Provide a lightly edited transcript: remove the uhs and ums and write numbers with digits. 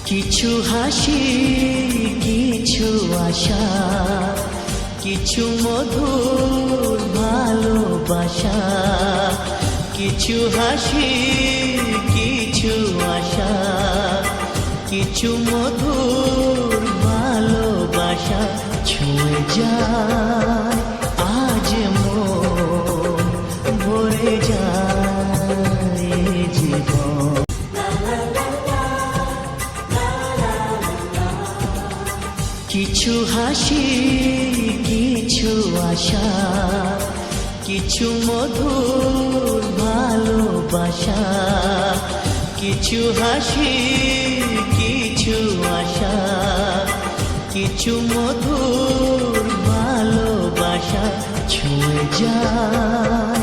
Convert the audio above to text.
কিছু হাসি, কিছু আশা, কিছু মধুর ভালোবাসা। কিছু হাসি, কিছু আশা, কিছু মধুর ভালোবাসা। ছুঁয়ে যায় আজ মন, ভরে যায় জীবন। কিছু হাসি, কিছু আশা, কিছু মধুর ভালোবাসা। কিছু হাসি, কিছু আশা, কিছু মধুর ভালোবাসা। ছুঁয়ে যায়